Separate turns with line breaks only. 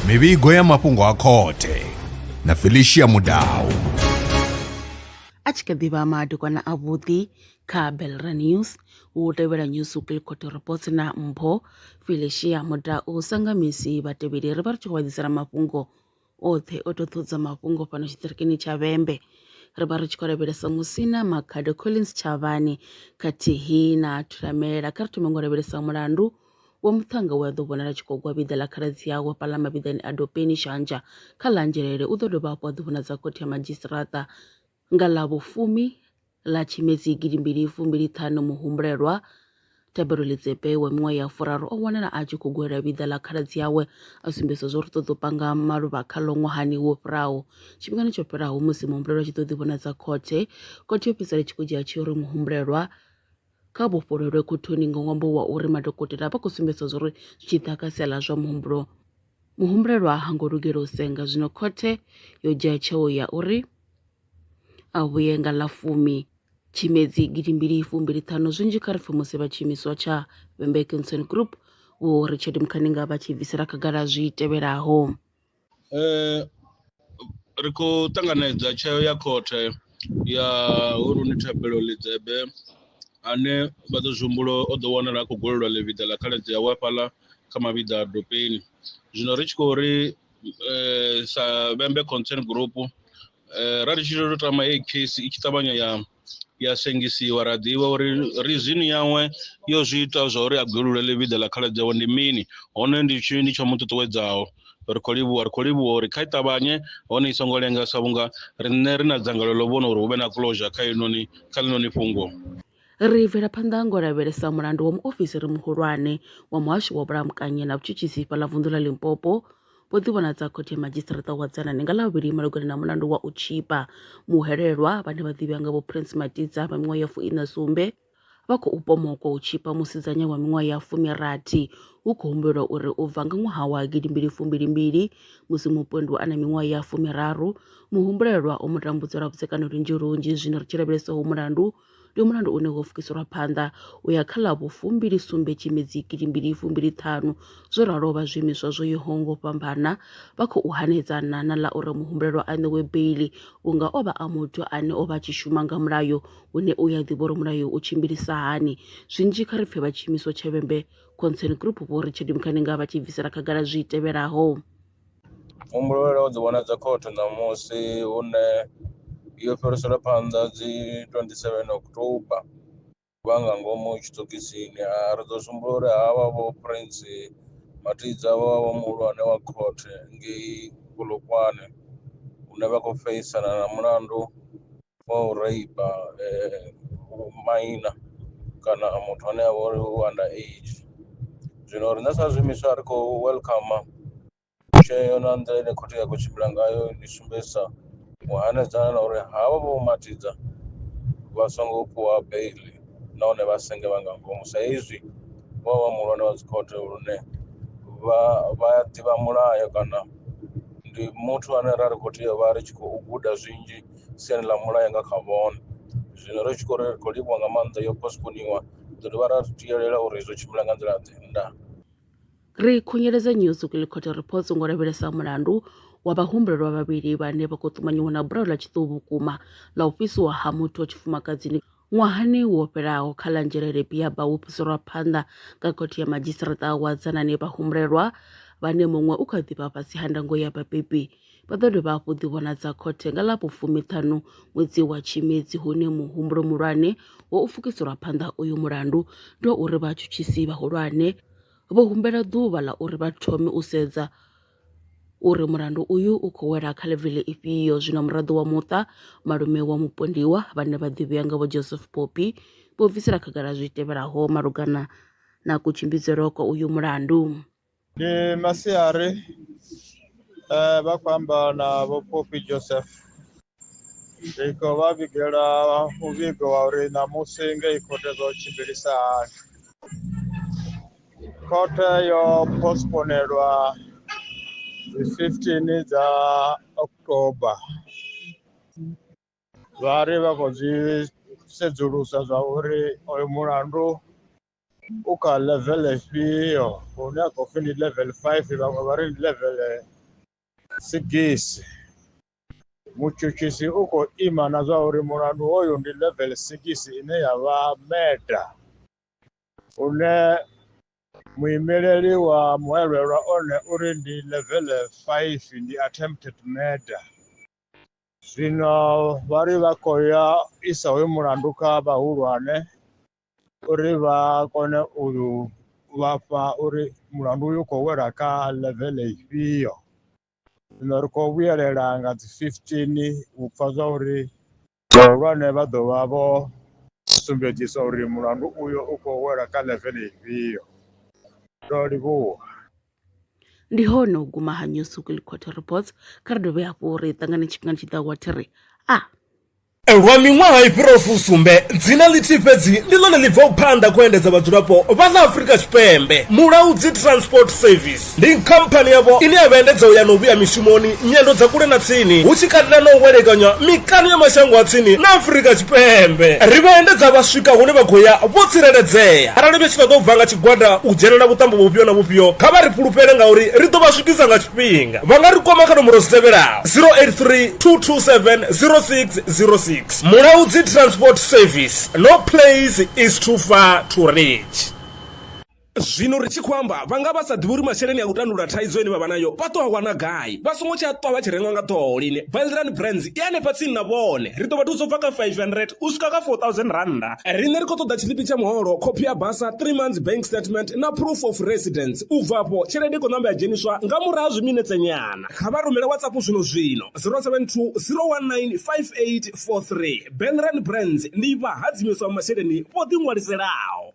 mivhigo ya mafhungo a khothe na Felicia Mudau.
A tshi kha ḓivha madekwana a vhuḓi kha Belra News u tevhela news Weekly Court Reports na Mpho Felicia Mudau sanga misi vhatevheli ri vha ri tshi khou vhaḓisela mafhungo oṱhe o toṱhodza mafhungo fhano tshiṱirikini tsha Vhembe. Ri vha ri tshi khou lavhelesa Musina Makhado Collins Chavani khathihi na Thulamela. Kha ri thome ngo lavhelesa mulandu wa muthanga we a ḓo vhonala tshi khou gwa vhiḓa ḽa khaladzi yawe fhaḽa mavhiḓani a Dopeni Shanja kha Ḽanzhelele. U ḓo dovha hafhu a ḓo vhonadza khothe ya madzhisiṱiraṱa nga ḽavhufumi ḽa Tshimedzi 2025 muhumbulelwa Thobela Letsepe wa miṅwaha ya 30 o wanala a tshi khou gwela vhiḓa ḽa khaladzi yawe a sumbedza zwo ri ṱoḓo panga maluvha kha ṅwahani wo fhiraho. Tshifhingani tsho fhiraho musi muhumbulelwa tshi ḓo ḓi vhonadza khothe yo fhedzisela tshi khou dzhia tshi uri muhumbulelwa kha vhofhololwe khothoni nga ṅwambo wa uri madokotela vha khou sumbedza zwo ri zwi tshi ḓa kha sia ḽa zwa muhumbulelwa ha ngo lugela u senga. Zwino khothe yo dzhia tsheo ya uri a vhuye nga ḽa 10 Tshimedzi 2025. Zwinzhi kha ri pfhi musi vha tshiimiswa tsha Vhembe Cancer Group vho Richard Mkhaninga vha tshi bvisela khagala zwi tevhelaho.
Ri khou ṱanganedza tsheo ya khothe ya Huruni Thobela Letsepe ane vha ḓo zhumbula o ḓo wanala a khou gwelelwa ḽivhiḓa ḽa khaladzi yawe fhaḽa kha mavhiḓa a Dopeni. Zwino ri tshi khou ri sa Vhembe Concern Group ra ri tshi tou tama heyi case i tshi ṱavhanya ya sengisiwa ra ḓivha uri reason yawe yo zwi ita zwa uri a gwelelwe ḽivhiḓa ḽa khaladzi yawe ndi mini, hone ndi tshini tsho mu ṱuṱuwedzaho. Ri khou livhuwa uri kha i ṱavhanye hone i songo lenga sa vhunga riṋe ri na dzangalelo ḽo vhona uri hu vhe na closure kha ḽinoni fhungo.
Ri bvela phanḓa ngo lavhelesa mulandu wa muofisiri muhulwane wa muhasho wa vhulamukanyi na vhutshutshisi fhaḽa vunḓu ḽa Limpopo vho ḓivhonadza khothe ya madzhisiṱiraṱa wa Dzanani nga ḽavhuvhili malugana na mulandu wa u tshipa muhwelelwa vhane vha ḓivhiwa nga vho Prince Madidza vha miṅwaha ya 47 vha khou pomokwa u tshipa musidzanya wa miṅwaha ya 60 hu khou humbelwa uri u bva nga ṅwaha wa 2022 musi mupondwa a na miṅwaha ya 13 muhumbulelwa o mutambudzelwa vhudzekani lunzhi. Zwino ri tshi lavhelesa ho mulandu ndi mulandu une wo fukiselwa phanḓa u ya kha ḽavhufumi sumbe Tshimedzi 2025. Zwo ralo vha zwiimiswa zwo yaho ngo fhambana vha khou hanedzana na ḽa uri muhumbulelwa a ṋewe beili vhunga o vha a muthu ane o vha a tshi shuma nga mulayo une u ya ḓivha uri mulayo u tshimbilisa hani. Zwinzhi kha ri pfhe vha tshiimiswa tsha Vhembe Concern Group vho Richard Mkhaninga vha tshi bvisela khagala zwi tevhelaho.
Muhumbulelwa o ḓi vhonadza khothe ṋamusi hune yo fhiriselwa phanḓa dzi 27 October vha nga ngomu tshiṱokisini. Ri ḓo sumbula uri havha vho Prince Madidza vho muhulwane wa khothe ngei Polokwane hune vha khou feisana na mulandu wa u reipa maina kana muthu ane a vha uri u under age. Zwino riṋe sa zwiimiswa ri khou welcome tsheo na nḓila ine khothe ya khou tshimbila ngayo ndi sumbedzisa u hanedzana na uri havha vho Madidza vha songo fhiwa beili nahone vha senge vha nga ngomu sa izwi vho vha muhulwane wa dzikhothe lune vha ya ḓivha mulayo kana ndi muthu ane ra ri khou tea vha ri tshi khou guda zwinzhi siani ḽa mulayo nga kha vhone. Zwino ri tshi khou ri khou livhuwa nga maanḓa yo postponiwa ḓo dovha ra tielela uri zwo tshimbila nga nḓila ḓe nda.
Ri khunyeledza news Weekly Court Reports ngo lavhelesa mulandu wa vhahumbulelwa vhavhili vhane vha khou ṱumanyiwa na buraḽo ḽa tshiṱuhu vhukuma ḽa u fhisiwa ha muthu wa tshifumakadzini ṅwahani wo fhelaho kha Ḽanzhelele Biaba hu fhiselwa phanḓa nga khothe ya madzhisiṱiraṱa wa Dzanani. Vhahumbulelwa vhane muṅwe u kha ḓi vha fhasi ha ndango ya vhabebi vha ḓo dovha hafhu ḓivhonadza khothe nga ḽavhufumi ṅwedzi wa Tshimedzi hune muhumbulo muhulwane wo u fukiselwa phanḓa uyu mulandu ndi uri vhatshutshisi vhahulwane vho humbela ḓuvha ḽa uri vha thome u sedza uri mulandu uyu u khou wela kha level ifhio. Zwino muraḓo wa muṱa malume wa mupondiwa vhane vha ḓivhiwa nga vho Joseph Poppy vho bvisela khagala zwi tevhelaho malugana na kutshimbidzelo kwa uyu mulandu.
Ndi masiari vha khou amba na vho Poppy Joseph ndi khou vha vhigela muvhigo wa uri ṋamusi ngei khothe zwo tshimbilisa hani. Khothe yo postponelwa 15 dza October vha ri vha khou zwi sedzulusa zwa uri oyo mulandu u kha level ifhio hune a khou pfhi ndi level 5 vhaṅwe vha ri ndi level 6 mutshutshisi u khou ima na zwa uri mulandu hoyu ndi level 6 ine ya vha murder une muimeleli wa muelelwa one uri ndi level 5 ndi attempted murder. Zwino vha ri vha khou ya isa hoyu mulandu kha vhahulwane uri vha kone u vhafha uri mulandu uyu khou wela kha level ifhio. Zwino ri khou vhuyelela nga dzi 15 u pfha zwa uri vhahulwane vha ḓo vha vho sumbedzisa uri mulandu uyu u khou wela kha level ifhio. Ndo livhuwa.
Ndi hone u guma ha News Weekly Quarter Reports kha ri dovhe hafhu ri ṱangane tshifhingani tshi ḓaho thiri
lwa miṅwaha i fhiraho sumbe dzina ḽithihi fhedzi ndi ḽone ḽi bvaho phanḓa khou endedza vhadzulapo vha ḽa Afrika Tshipembe. Mulaudzi Transport Service ndi khamphani yavho ine ya vhaendedza u ya na u vhuya mishumoni nyendo dza kule na tsini hu tshi katela na u welekanya mikano ya mashango a tsini na Afrika Tshipembe. Ri vhaendedza vha swika hune vha khou ya vho tsireledzea. Arali vha tshi ṱoḓa u bva nga tshigwada u dzhenelela vhuṱambo vhufhio na vhufhio kha vha ri fhulufhele ngauri ri ḓo vha swikisa nga tshifhinga. Vha nga ri kwama kha nomboro dzi tevhelaho 083 227 0606. Mulaudzi Transport Service, no place is too far to reach. Zwino ri tshi khou amba vhanga vha sa ḓivhi uri masheleni a u tandulula thaidzo ine vha vha nayo vha ṱo a wana gai vha songo tsha ṱwa vha tshi renga nga ṱhoho lini. Valrand Brands i hanefha tsini na vhone ri ḓo vha thusa u bva kha 500 u swika kha 4000 randa. Riṋe ri khou ṱoḓa tshiḽipi tsha muholo, khophi ya basa, 3 months bank statement na proof of residence. U bva afho tshelede i khou ṋamba ya dzheniswa nga murahu ha zwiminetse nyana. Kha vha rumele WhatsApp zwino 072 019 5843. Valrand Brands ndi vha hadzimiswa masheleni vho ḓi ṅwaliselaho.